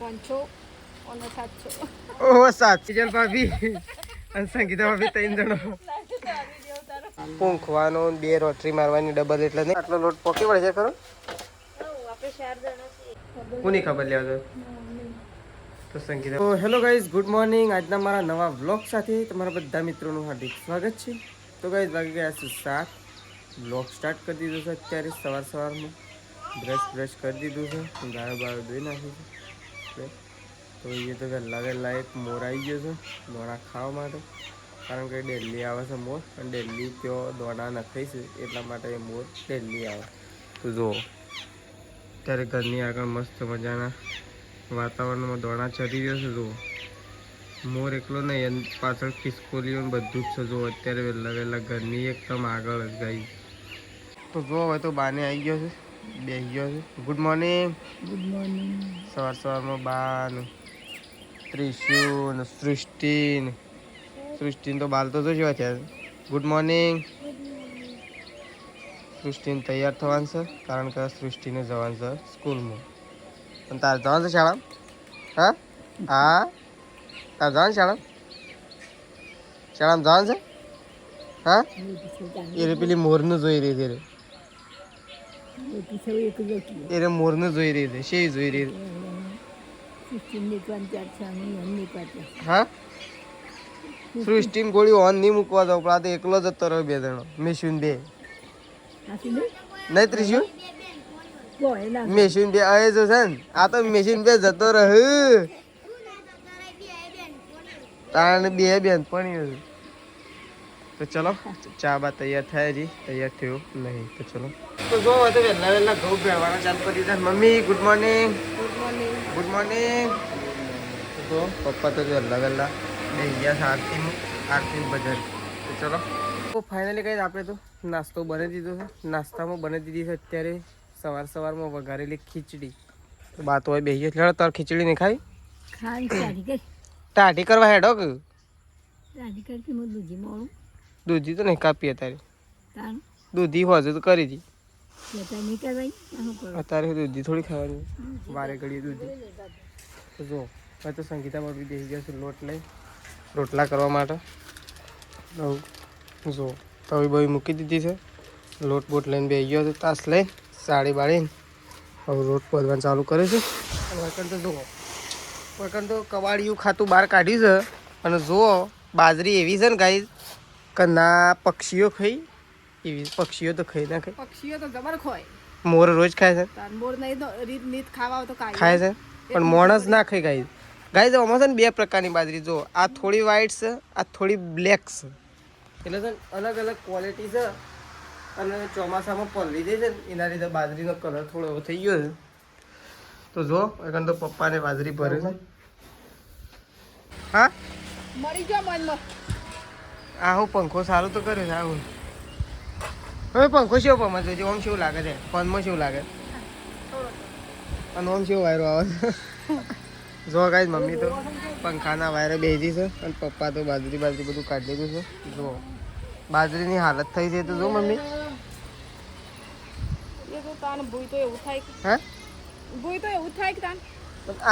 500 અને 700. ઓહો 700 ભાભી અને સંગીતા ભાભી 3 જણો પૂંખવાનો 2 રોટરી મારવાની ડબલ એટલે નહીં આટલો લોટ પોકી વળે છે ખરો આપણે 4 જણા છીએ. કોની ખબર લેવા તો સંગીતા. તો હેલો ગાઈઝ, ગુડ મોર્નિંગ. આજના મારા નવા વ્લોગ સાથે તમારા બધા મિત્રોનું હાર્દિક સ્વાગત છે. તો ગાઈઝ વાગી ગયા છે 7. વ્લોગ સ્ટાર્ટ કરી દીધો છે અત્યારે સવારમાં. બ્રશ કરી દીધું છે, ગાયો બાયો ધોઈ નાખી છે. તો એ તો વહેલા એક મોર આવી ગયો છે દોણા ખાવા માટે, કારણ કે ડેલી આવે છે મોર અને ડેલી ત્યાં દોણા નખાઈ છે એટલા માટે એ મોર ડેલી આવે. તો જુઓ ત્યારે ઘરની આગળ મસ્ત મજાના વાતાવરણમાં દોણા ચરી રહ્યો છે. જુઓ મોર એકલો નહીં, પાછળ ખિસકોલીઓ બધું જ છે. જુઓ અત્યારે વહેલા ઘરની એકદમ આગળ જ ગઈ. તો જુઓ હવે તો બાને આવી ગયો છે, બેસી ગયો છે. Good morning. Good morning. સવારમાં બાનું ત્રિશુન સૃષ્ટિન તો બાલ તો જોવા અત્યારે. Good morning. સૃષ્ટિને તૈયાર થવાનું છે કારણ કે સૃષ્ટિને જવાનું છે સ્કૂલમાં. અને તારે જવાનું છે શાળા? હા હા તારે જવાનું શાળામાં જવાનું છે? હા એ પેલી મોરનું જોઈ રહી છે, એ મોરનું જોઈ રહી છે. શેવી જોઈ રહી છે? હા સૃષ્ટિને ગોળી ઓન નહીં મૂકવા દો, પણ આ તો એકલો જતો રહ્યો. 2 જણો મેશુન 2 નહીં ત્રિશુલ મેશીન 2 આવે છે ને. આ તો મેશીન 2 જતો રહ્યો તાણ 2 બેનપણીઓ. તો ચલો ચા બા તૈયાર થાય હજી તૈયાર થયો નહીં. તો ચલો તો જો તો વહેલા ઘઉં ભેળવાના ચાલુ કરી દીધા. Mummy good morning. Good morning. તો પપ્પા તો વહેલા બેસી ગયા છે આરતી બજાર. તો ચલો તો ફાઇનલી કઈ આપણે તો નાસ્તો બનાવી દીધો છે. નાસ્તામાં બનાવી દીધી છે અત્યારે સવારમાં વઘારેલી ખીચડી. તો બાત હોય બેસી ગયો. તાર ખીચડી નહીં ખાઈ? ટાઢી કરવા હેડો કે દૂધી તો નહીં કાપી અત્યારે. દૂધી હોજે તો કરી દી. અત્યારે દૂધી થોડી ખાવાની, વારે ઘડીએ દૂધી. જો હવે તો સંગીતામાં બી બેસી ગયા છે લોટ લઈ રોટલા કરવા માટે. જો તવી બવી મૂકી દીધી છે, લોટ બોટ લઈને બેસી ગયો છે તાસ લઈને સાડી બાળીને. હવે રોટ બોલવાનું ચાલુ કરે છે. વળકણ તો જુઓ વળકણ તો કવાડિયું ખાતું બહાર કાઢ્યું છે. અને જુઓ બાજરી એવી છે ને ગાઈ કે ના પક્ષીઓ ખાઈ એવી. પક્ષીઓ તો ખાઈ ના ખાઈ, પક્ષીઓ તો જબર ખોય. મોર રોજ ખાય છે. મોર નહીં તો રીત ખાવા તો ખાય છે પણ મોણસ ના ખાઈ. ગાઈ આમાં છે ને 2 પ્રકારની બાજરી. જો આ થોડી વ્હાઈટ છે, આ થોડી બ્લેક છે. એટલે છે અલગ અલગ ક્વોલિટી છે. અને ચોમાસામાં પલળી જાય છે ને એના લીધે બાજરીનો કલર થોડો એવો થઈ ગયો છે. તો જો এখন તો પપ્પાને બાજરી ભરે છે. હા મરી ગયો મનમાં. આ હું પંખો સારું તો કર્યો છે. આવું હવે પંખો શેવો પમા જોજો આમ કેવું લાગે છે, ફોનમાં કેવું લાગે અને આમ કેવો વાયરો આવે છે. જો ગાઈસ મમ્મી તો પંખાના વાયરે બેસી છે અને પપ્પા તો બાજરી બધું કાઢી દીધું છે. જો બાજરીની હાલત થઈ છે. તો જો મમ્મી એ તો તાન ભૂઈ તો એવું થાય કે હા ભૂઈ તો એવું થાય કે તાન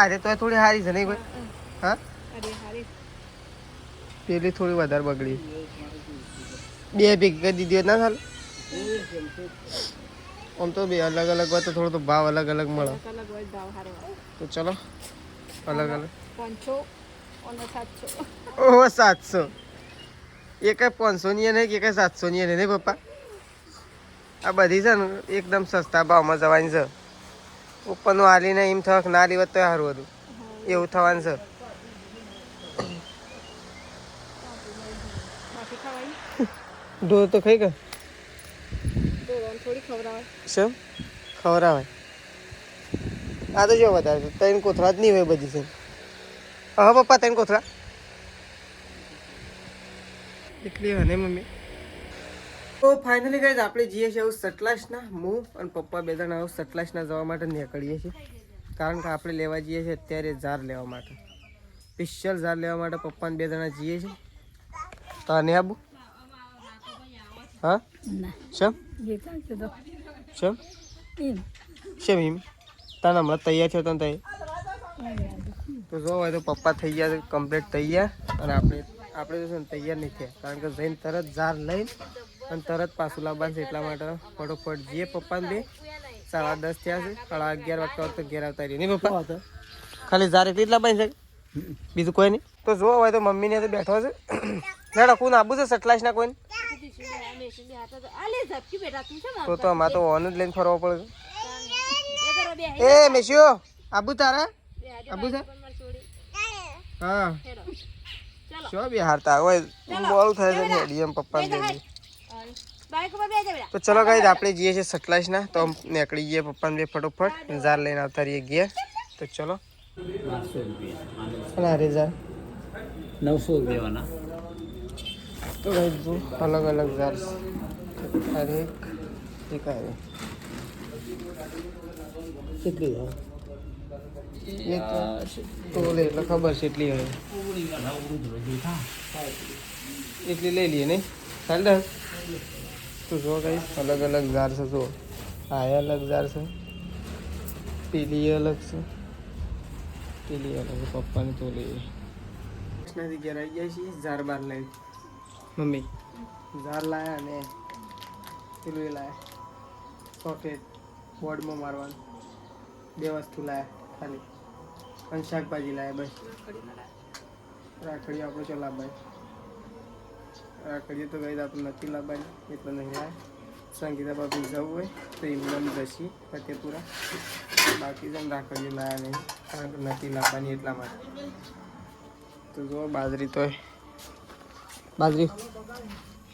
અરે તો થોડી હારી છે નહીં કોઈ? હા અરે હારી પેલી થોડી વધારે બગડી. 2 ભેગી કરી દીધી ના ચાલે. આમ તો 2 અલગ અલગ હોય તો થોડો તો ભાવ અલગ અલગ મળે. અલગ હોય ભાવ હારો. તો ચલો અલગ અલગ 500 અને 700. ઓહો 700. એ કઈ 500 ની નહીં કે કઈ 700 ની નહીં પપ્પા. આ બધી છે ને એકદમ સસ્તા ભાવમાં જવાની છે. ઉપરનું હાલીને એમ થક ના લેવત તો સારું હતું એવું થવાનું છે. ઢોર તો ખાઈ ગયા થોડી ખવડાવે શું ખવડાવે. આ તો જો વધારે છે 3 કોથળા જ નહીં હોય બધી છે. હા પપ્પા 3 કોથળા એટલી હોય ને મમ્મી. તો ફાઇનલી ગાઈઝ આપણે જઈએ છીએ સટલાસના. હું અને પપ્પા 2 જણા સટલાસના જવા માટે નીકળીએ છીએ. કારણ કે આપણે લેવા જઈએ છીએ અત્યારે ઝાર લેવા માટે, સ્પેશિયલ ઝાર લેવા માટે પપ્પાને 2 જણા જઈએ છીએ. તો આને આબુ હા શેમ શેમ શેમ એમ તાને હમણાં તૈયાર થયો તને તઈ તો જો હોય તો પપ્પા થઈ ગયા કમ્પ્લીટ તૈયાર અને આપણે તો છે ને તૈયાર નહીં થયા કારણ કે જઈને તરત ઝાર લઈને અને તરત પાછું લાવવાનું છે એટલા માટે ફટોફટ જઈએ પપ્પાને બે 10:30 થયા છે 11:30 વાગતા તો ઘેર આવતા રહીએ નહીં પપ્પા ખાલી ઝાર એટલી જ લાવવાની છે બીજું કોઈ નહીં તો જો હોય તો મમ્મીને તો બેઠો છે ના કોણ આબુ છે સટલાઈસના કોઈ તો અમારે તો ઓન જ લઈને ફરવા પડે એ મેસ્યો આબુ તારા આબુ છે હા શું બી હારતા હોય મોડું થાય છે ને ડીએમ પપ્પાને બે તો ચલો ગાઈસ આપણે જઈએ છીએ સટલાઈસના તો નીકળી જઈએ પપ્પાને બે ફટોફટ ઝાર લઈને આવતા રહીએ ગયા તો ચલો 1200 રૂપિયા 900 દેવાના તો ગાઈસ જો અલગ અલગ ઝાર અરે એક આવે કેટલી એક તો લે એટલે ખબર છે એટલી હવે એટલી લઈ લઈએ નહીં ચાલ તો જો કઈ અલગ અલગ ઝાર છે જો આ અલગ ઝાર છે પેલી અલગ છે પેલી અલગ પપ્પાને તો લઈએ નથી ઘેર આવી જાય છે ઝાર બાર લઈ મમ્મી ઝાર લાયા ને પેલું એ લાયા સોકેટ બોર્ડમાં મારવાનું 2 વસ્તુ લાયા ખાલી અને શાકભાજી લાયા બસ રાખડી આપણે ચો લાવવાની રાખડીએ તો ગઈ આપણે નથી લાવવાની એટલે નહીં લાયા સંગીતા બાપી જવું હોય તો ઇમરાન જશી ફતેપુરા બાકી જેમ રાખડીઓ લાયા નહીં કારણ કે નથી લાવવાની એટલા માટે તો જો બાજરી તો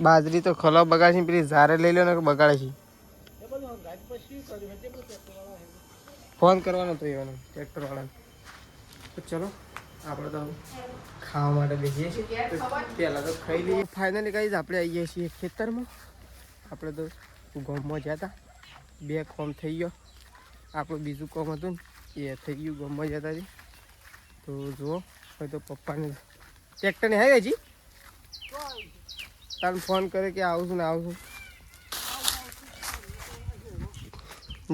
બાજરી તો ખલો બગાડે છે પેલી ઝારે લઈ લો ને બગાડે છે ફોન કરવાનો તો એવાનો ટ્રેક્ટર વાળાને તો ચલો આપણે તો ખાવા માટે બેસીએ છીએ પહેલાં તો ખાઈ લઈએ ફાઇનલી ગાઈઝ આપણે આવીએ છીએ ખેતરમાં આપણે તો ગામમાં ગયા હતા 2 કોમ થઈ ગયો આપણું બીજું કોમ હતું ને એ થઈ ગયું ગામમાં જતા હતી તો જુઓ હોય તો પપ્પાને ટ્રેક્ટરને આવી હજી તારે ફોન કરે કે આવું છું ને આવું છું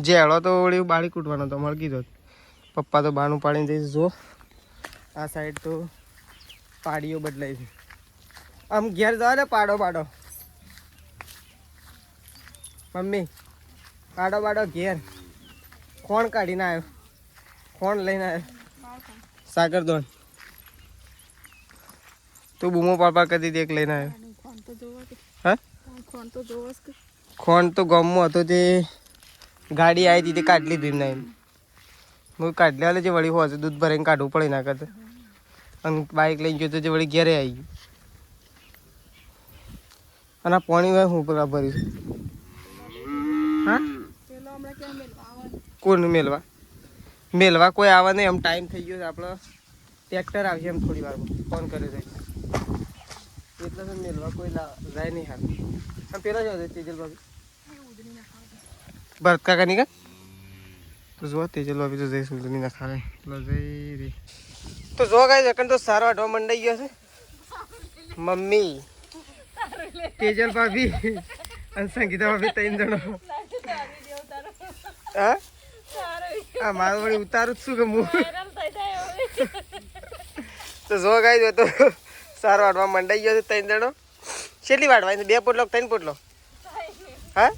જેળો તો વળી બાળી કૂટવાનો તો મળે કીધો પપ્પા તો બાનું પાડીને જઈશ જો આ સાઈડ તો પાડીઓ બદલાય છે આમ ઘેર જાવ ને પાડો મમ્મી પાડો ઘેર ખોણ કાઢીને આવ્યો ખોણ લઈને આવ્યો સાગર દોન તું બૂમો પાપા કરી દેખ લઈને આવ્યો હા ખોણ તો ગામમાં હતો તે ગાડી આવી હતી તે કાઢી લીધું એમને હું કાઢી લેવાલે જે વળી હોય દૂધ ભરીને કાઢવું પડે ના કરતા અને બાઇક લઈને ગયો તો જે વળી ઘેરે આવી ગયું અને આ પાણી હોય હું પેલા ભરીશ હા કોણ મેલવા કોઈ આવે નહીં એમ ટાઈમ થઈ ગયો છે આપણો ટ્રેક્ટર આવશે એમ થોડી વારમાં ફોન કરે છે એટલે તો મેલવા કોઈ જાય નહીં હાલ આમ પેલા જ આવશે તેજલ ભાભી ભરત કાકા ની કા તો જો તેજલ ભાભી તો જઈશ ઉધની ના ખાવે એટલે જઈ રે તો જો ગાઈસ એકન તો સારો વાટવા મંડાઈ ગયો છે મમ્મી તેજલ ભાભી અને સંગીતા ભાભી 3 જણો હા આ મારું વળી ઉતારું જ છું કે હું તો જો ગાઈસ તો સારો વાટવા મંડાઈ ગયો છે 3 જણો કેટલી વાટવાની 2 પોટલો 3 પોટલો હા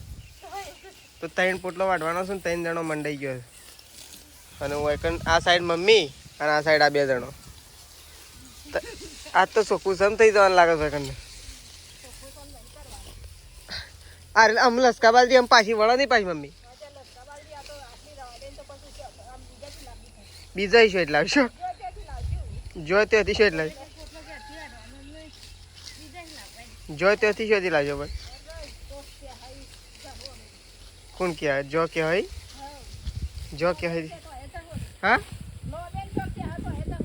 તો 3 પોટલો વાટવાનો છે ને 3 જણો મંડાઈ ગયો છે અને હું એકન આ સાઈડ મમ્મી અને આ સાઈડ આ 2 જણો આજ તો સોકું સમ થઈ જવાનું લાગે છે એકન અરે આમ લસકા બાલદી આમ પાછી વળો નહીં પાછી મમ્મી બીજા ઈશો એટલે આવશો જો ત્યાંથી શું એટલે જો ત્યાંથી શોધી લાવજો ભાઈ કોણ કે જો કે હોય હા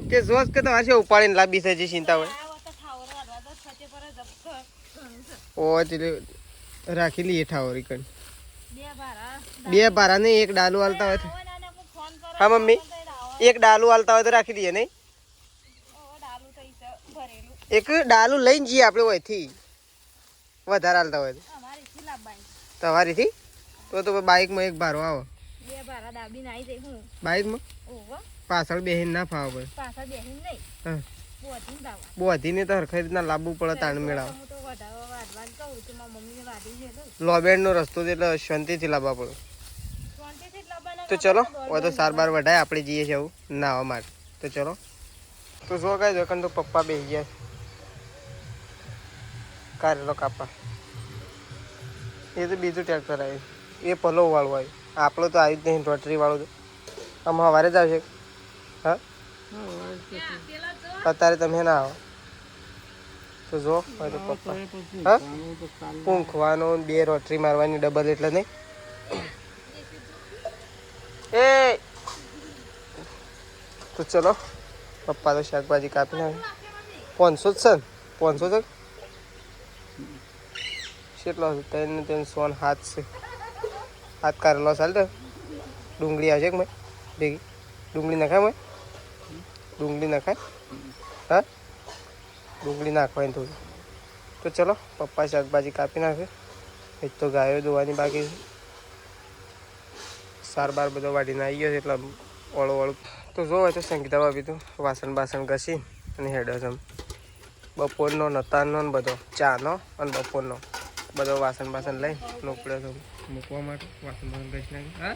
કે જોશ કે તમારે છે ઉપાડીને લાંબી છે જે ચિંતા હોય ઓ એટલે રાખી લઈએ ઠાવરી કણ 2 ભારા નહીં 1 ડાલુ હાલતા હોય હા મમ્મી 1 ડાલુ હાલતા હોય તો રાખી દઈએ નહીં એક ડાલુ લઈને જઈએ આપણે ઓયથી વધારે હાલતા હોય તમારીથી તો બાઇકમાં 1 ભારો આવો બાઇકમાં પાછળ બેહીને ના ફાવે ભાઈ. પાછા બેહીને નહીં હા બોધીને દાવા બોધીને તો હરખાઈ રીતના લાવવું પડે તાણ મેળાવ. હું તો વાઢવા કહું તો મારી મમ્મીને વાઢી છે ને લોબેડનો રસ્તો છે એટલે શાંતિથી લાવવા પડે. શાંતિથી જ લાવવાના તો ચલો હવે તો સાર બાર વઢાય આપણે જઈએ છીએ આવું નાહવા માટે. તો ચલો તો જો કાંઈ જોકન તો પપ્પા બેસી ગયા કારેલો કાપા. એ તો બીજું ટ્રેક્ટર આવ્યું એ પલો વાળું આવ્યું. આપણો તો આવ્યું જ નહીં રોટરી વાળું તો આમ સવારે જ આવશે. હા અત્યારે તમે ના આવો તો જો હવે તો પપ્પા હા પૂંખવાનો 2 રોટરી મારવાની ડબલ એટલે નહીં. એ તો ચલો પપ્પા તો શાકભાજી કાપી નાખે 500 જ છે ને 500 છે કેટલો 300 હાથ છે. હાથ કારેલો ચાલ તો ડુંગળી આવશે કે મેં ભેગી ડુંગળી નખાય મેં ડુંગળી નખાય હા ડુંગળી નાખવાની થોડી. તો ચલો પપ્પા શાકભાજી કાપી નાખે. એક તો ગાયો દોવાની બાકી છે. સાર બાર બધો વાટીને આવી ગયો છે એટલે ઓળું ઓળું. તો જોવે તો સંગીતા ભાભી તો વાસણ બાસણ ઘસી અને હેડો છે બપોરનો નતારનો ને બધો ચાનો અને બપોરનો બધો વાસણ બાસણ લઈ નોકડ્યો તો મૂકવા માટે વાસણ બાસણ ઘસી નાખી. હા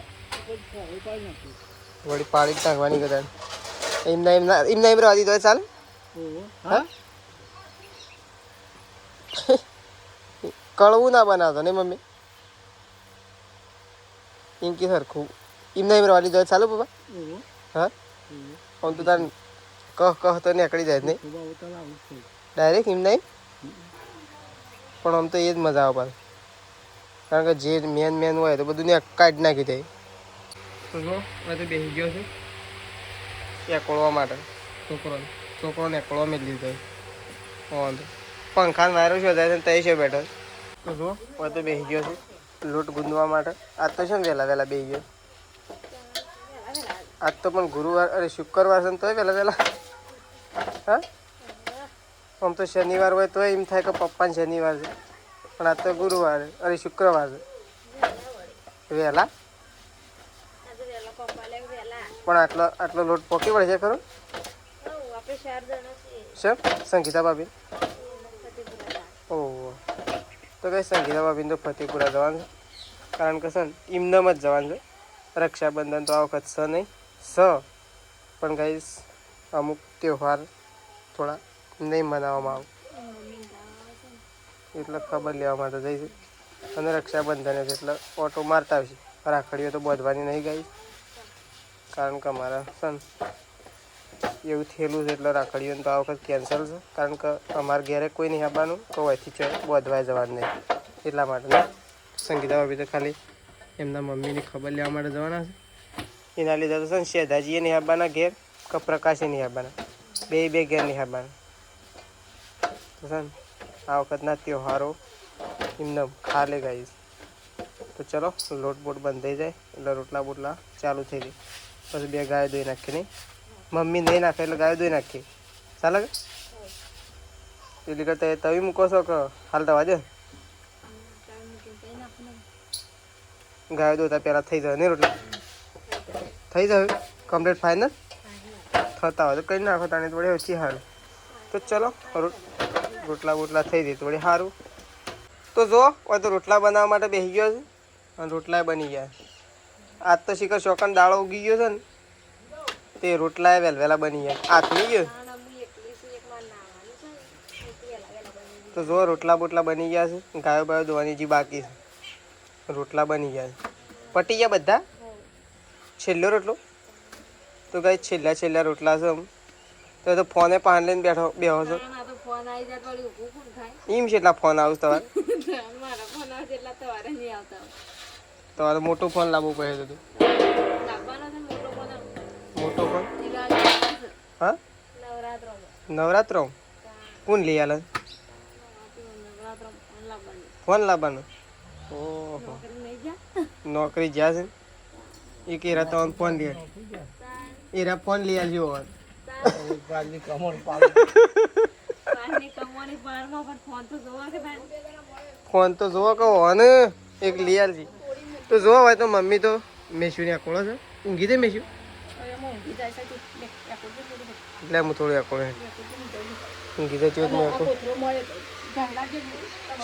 વળી પાડી જ નાખવાની કદાચ એમના એમ રહેવા દીધો ચાલે. હા કળવું ના બનાવતો ને મમ્મી એમ કે સરખું એમના એમ રહેવા દીધો ચાલો પપ્પા. હા આમ તો તાર કહ તો નીકળી જાય નહીં ડાયરેક્ટ એમના એમ. પણ આમ તો એ જ મજા આવે પાછું કારણ કે જે મેન હોય તો બધું ને કાઢી નાખી દે. તો જો હવે તો બેસી ગયો છે એકોળવા માટે છોકરો એકોળવા મેં લીધો વાંધો પંખાનો વાયરો શું જાય છે તે છે બેઠો. તો જો હવે તો બેસી ગયો છે લોટ ગુંદવા માટે. આજ તો છે ને વહેલા બેસી ગયો. આજ તો પણ ગુરુવાર અરે શુક્રવાર છે ને તોય વહેલા હા આમ તો શનિવાર હોય તો એમ થાય કે પપ્પાને શનિવાર છે પણ આજ તો ગુરુવાર અરે શુક્રવાર છે વહેલા. પણ આટલો લોટ પોકી વળે છે ખરો સર સંગીતા ભાભી. ઓહ તો કઈ સંગીતા ભાભીને તો ફતેપુરા જવાનું છે કારણ કે સર ઇમદમ જ જવાનું છે. રક્ષાબંધન તો આ વખત સ નહીં સ પણ કઈ અમુક તહેવાર થોડા નહીં મનાવવામાં આવે એટલે ખબર લેવા માટે જઈશું. અને રક્ષાબંધન છે એટલે ઓટો મારતા આવશે. રાખડીઓ તો બાંધવાની નહીં ગઈ કારણ કે અમારા સન એવું થયેલું છે એટલે રાખડીઓને તો આ વખત કેન્સલ છે કારણ કે અમારા ઘેરે કોઈ નહીં આવવાનું તો અહીંથી બાંધવા જવાનું નહીં એટલા માટે ને. સંગીતા ભાભી તો ખાલી એમના મમ્મીની ખબર લેવા માટે જવાના છે. એના લીધે તો છે ને શેધાજીએ નહીં આવવાના ઘેર કે પ્રકાશે નહીં આવવાના બે ઘેર નહીં આવવાના. તો છે ને આ વખતના તહેવારો એમને ખાલે ગાઈશ. તો ચલો લોટ બોટ બંધ થઈ જાય એટલે રોટલા બોટલા ચાલુ થઈ જાય પછી 2 ગાયો ધોઈ નાખીએ નહીં મમ્મી નહીં નાખે એટલે ગાયો ધોઈ નાખીએ ચાલે કે એટલી કરતા તવી મૂકો છો કે હાલતા વાજે ગાયો ધોતા પહેલાં થઈ જાય નહીં રોટલા થઈ જાય કમ્પ્લીટ ફાઇનલ થતા હોય તો કંઈ નાખો તાને થોડી ઓછી સારું. તો ચલો રોટલા બોટલા થઈ જાય થોડી સારું. તો જો હોય તો રોટલા બનાવવા માટે બેસી ગયો છે અને રોટલા બની ગયા. આજ તો શીખર શોકન દાળો ઉગી ગયો છે ને તે રોટલા વહેલા બની ગયા હાથમી ગયો. તો જો રોટલા બોટલા બની ગયા છે ગાયો બાયો ધોવાની જે બાકી છે રોટલા બની ગયા છે પટી ગયા બધા. છેલ્લો રોટલો તો ગાય છેલ્લા રોટલા છે તો ફોને પાન લઈને બેહો છો એમ છે એટલા ફોન આવશે તમારે મોટો ફોન લાવવો પડે તો મોટો ફોન હા નવરાત્રો કોણ લઈ આલે ફોન લાવવાનો. ઓહો નોકરી જ્યાં છે એક એરા તો ફોન લઈ એરા ફોન લઈ આવજો ફોન તો જોવો કહો ને એક લઈ આવજી. તો જોવા હોય તો મમ્મી તો મેશું ને આકોળો છે ઊંઘી દે મેશું એટલે હું થોડું આખો કીધું છું મેં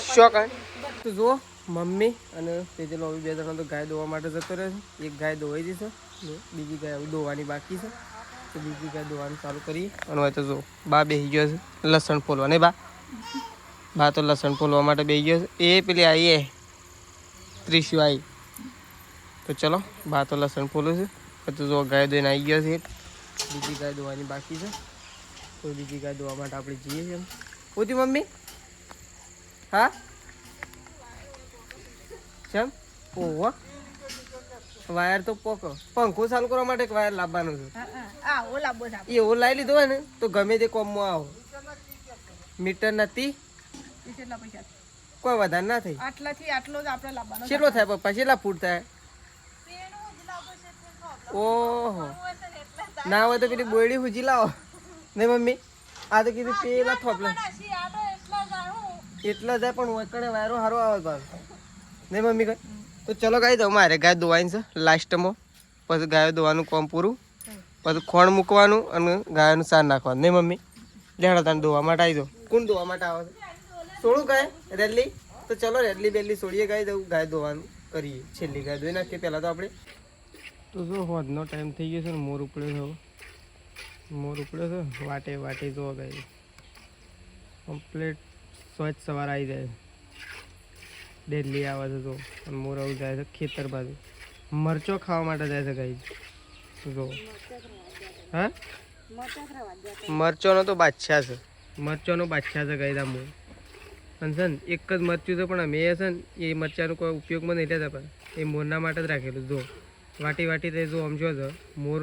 શું કાંઈ તો જુઓ મમ્મી અને તેજલ હવે 2 જણા તો ગાય દોવા માટે જતો રહે છે. એક ગાય દોવાઈ જશે, બીજી ગાય હવે દોવાની બાકી છે. તો બીજી ગાય દોવાનું ચાલુ કરીએ. અને હોય તો જો બા બેસી ગયો છે લસણ ફોલવા. નહીં બા તો લસણ ફોલવા માટે બેસી ગયો છે. એ પેલી આવીએ ત્રીસ્યુ આવી. તો ચલો બા તો લસણ ફોલું છે. તો જો ગાય દોઈને આવી ગયો છે. બીજી ગાય દોવાની બાકી છે. તો બીજી ગાય દોવા માટે આપણે જઈએ છીએ. પૂછ્યું મમ્મી? હા કેમ? ઓહો વાયર તો પોકો. પંખો ચાલુ કરવા માટે વાયર લાવવાનો છે. એવો લાવી લીધો હોય ને તો ગમે તે કોમમાં આવો. મીટર નથી કોઈ વધારે ના થઈ. કેટલો થાય પપ્પા? કેટલા ફૂટ થાય? ઓહો ના હોય તો પેલી બોયડી હુજી લાવો. નહીં મમ્મી? આ તો કીધું પેલા થોપલા એટલા જાય પણ વકડે વાયરો સારો આવે પાછો. નહીં મમ્મી કઈ? તો ચલો ગાય દઉં મારે ગાય ધોવાની છે લાસ્ટમાં. પછી ગાયો ધોવાનું કામ પૂરું. પછી ખોણ મૂકવાનું અને ગાયોનું સાર નાખવાનું. નહીં મમ્મી? લેડા તને ધોવા માટે આવી દો. કોણ ધોવા માટે આવે છે? છોડું ગાય રેડલી? તો ચલો રેડલી બેડલી છોડીએ ગાય દઉં. ગાય ધોવાનું કરીએ. છેલ્લી ગાય ધોઈ નાખીએ પહેલાં તો આપણે. તો જો હોદનો ટાઈમ થઈ ગયો છે ને મોર ઉપડ્યો છે. મોર ઉપડ્યો છે વાટે વાટે જો ગાય કમ્પ્લીટ સ્વચ્છ સવાર આવી જાય. ડેલી આવે છે જો. અને મોર આવું જાય છે ખેતર બાજુ. મરચો ખાવા માટે જાય છે ગાય. જો હા મરચોનો તો બાદશાહ છે. મરચોનો બાદશાહ છે ગાય આ મોર. અને છે ને એક જ મરચ્યું છે પણ અમે છે ને એ મરચાંનો કોઈ ઉપયોગમાં નહીં લેતા. પણ એ મોરના માટે જ રાખેલું. જો વાટી વાટી તે જો આમ જો મોર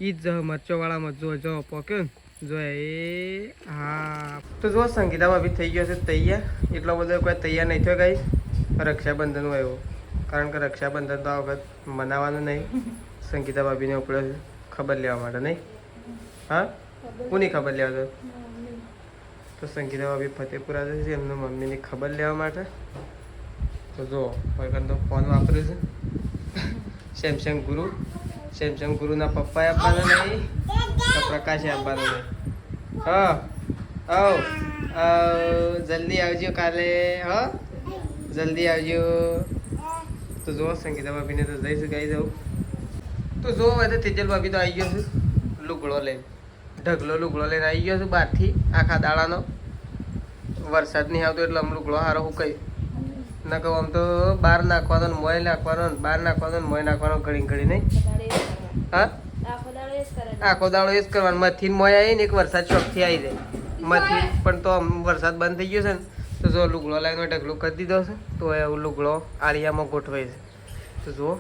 ઈ જ મરચોવાળામાં જો પોક્યો ને જો એ હા. તો જો સંગીતા ભાભી થઈ ગયો છે તૈયાર. એટલો બધો કોઈ તૈયાર નહીં થયો ગાઈ. રક્ષાબંધન હોય એવો. કારણ કે રક્ષાબંધન તો આ વખત મનાવવાનું નહીં. સંગીતા ભાભીને ઉપડ્યો છે ખબર લેવા માટે. નહીં હા કોની ખબર લેવા તો? તો સંગીતા ભાભી ફતેપુરા છે એમની મમ્મીની ખબર લેવા માટે. તો જો કોઈ તો ફોન વાપર્યો છે સેમસંગ ગુરુ. સેમસંગ ગુરુના પપ્પાએ આપવાનો નહીં તો પ્રકાશે આપવાનો નહીં. હા જલ્દી આવજો કાલે. હા જલ્દી આવજો. તો જો સંગીતા ભાભીને તો જઈશ ગાઈ દઉં. તો જો હવે તો તેજલ ભાભી તો આવી ગયો છે લુગડો લઈને. ઢગલો લુગડો લઈને આવી ગયો છું બહારથી. આખા દાડાનો વરસાદ નહીં આવતો એટલે આમ લુગડો સારો હુકાઈ. ના કહું આમ તો બહાર નાખવાનો ને મોય નાખવાનો ને બહાર નાખવાનો ને મોય નાખવાનો ઘડી ઘડી. નહીં હા આખો દાડો એ જ કરવાનો. મથીને મોય આવી ને એક વરસાદ ચોકથી આવી જાય મથી. પણ તો વરસાદ બંધ થઈ ગયો છે ને તો જો લુગડો લાવીને ઢગલો કરી દીધો છે. તો એવું લુગડો આળિયામાં ગોઠવાય છે. તો જુઓ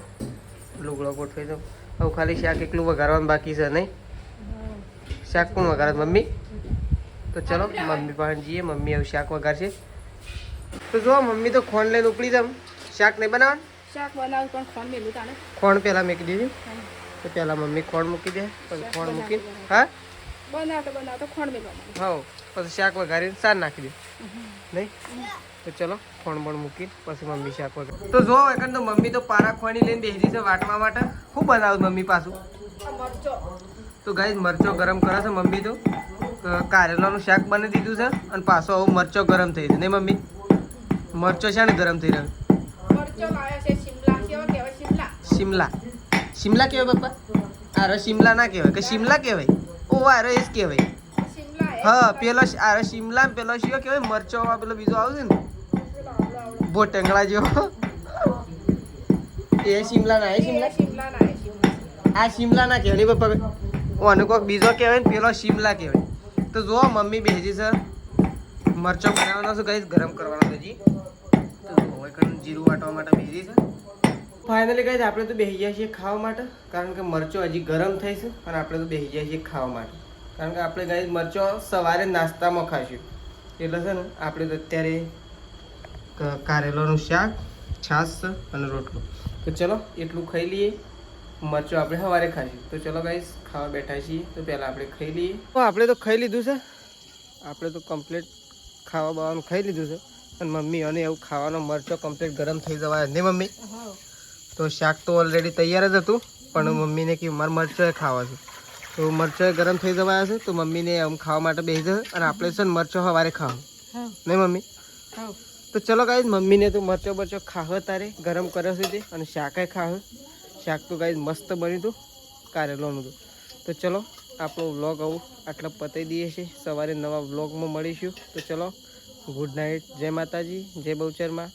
લુગડો ગોઠવાઈ દો. હવે ખાલી શાક એકલું વઘારવાનું બાકી છે. નહીં શાક કોણ વઘારે? મમ્મી? તો ચલો મમ્મી પાસે જઈએ. મમ્મી હવે શાક વઘારશે. તો જો મમ્મી તો ખોણ લઈને ઉપડી જામ. શાક નહીં બનાવવાનું? શાક બનાવ પણ ખોણ મેલું તાને. ખોણ પહેલાં મૂકી દીધી. તો પહેલાં મમ્મી ખોણ મૂકી દે. પછી ખોણ મૂકીને હા બનાવતો ખોણ મેલવાનું. હા પછી શાક વઘારીને સાર નાખી દે. નહીં તો ચલો ખોણ પણ મૂકી પછી મમ્મી શાક વઘાર. તો જો એકન તો મમ્મી તો પારા ખોણી લઈને બેસી છે વાટવા માટે. શું બનાવું મમ્મી પાછું? તો ગાય મરચો ગરમ કરે છે મમ્મી. તો કારેલાનું શાક બની દીધું છે અને પાછો હવે મરચો ગરમ થઈ છે. નહીં મમ્મી? મરચો છે ને ગરમ થઈ રહ્યો. શિમલા શિમલા કહેવાય પપ્પા? અરે શિમલા ના કહેવાય કે શિમલા કહેવાય? ઓ અરે એ જ કહેવાય. હા પેલો અરે શિમલા પેલો શિયો કહેવાય મરચો પેલો બીજો આવશે ને ભોટંગડા જેવો. એ શિમલા ના આ શિમલા ના કહેવાય પપ્પા. ઓને કોઈક બીજો કહેવાય ને પેલો શિમલા કહેવાય. તો જો મમ્મી બેસી છે મરચો બનાવવાનો છે કઈ ગરમ કરવાનો છે હજી. તો જીરું વાટવા માટે બેસી છે. ફાઇનલી કઈ આપણે તો બેસી જાય છીએ ખાવા માટે. કારણ કે મરચો હજી ગરમ થઈ છે અને આપણે તો બેસી જાય છીએ ખાવા માટે. કારણ કે આપણે ગાય મરચો સવારે નાસ્તામાં ખાઈશું. એટલે છે ને આપણે તો અત્યારે કારેલાનું શાક છાશ અને રોટલો. તો ચલો એટલું ખાઈ લઈએ. મરચો આપણે સવારે ખાઈશું. તો ચલો ગાઈસ ખાવા બેઠા છીએ. તો પહેલાં આપણે ખાઈ લઈએ. તો આપણે તો ખાઈ લીધું છે. આપણે તો કમ્પ્લીટ ખાવા બાવાનું ખાઈ લીધું છે. અને મમ્મી અને એવું ખાવાનો મરચો કમ્પ્લીટ ગરમ થઈ જવાય નહીં મમ્મી? તો શાક તો ઓલરેડી તૈયાર જ હતું. પણ મમ્મીને કે મારે મરચાં ખાવા છે, તો મરચાં ગરમ થઈ જવા આવ્યા છે, તો મમ્મીને આમ ખાવા માટે બેસી જશે અને આપણે છે ને મરચાં સવારે ખાવું નહીં મમ્મી? તો ચલો ગાઈઝ, મમ્મીને તો મરચો બરચો ખાવ તારે ગરમ કર્યો છે તે, અને શાકાય ખાવ. શાક તો ગાઈઝ મસ્ત બન્યું હતું કારેલોનું હતું. તો ચલો આપણો વ્લોગ આવું આટલા પતાવી દઈએ છીએ. સવારે નવા વ્લોગમાં મળીશું. તો ચલો, ગુડ નાઇટ, જય માતાજી, જય બહુચરમાં.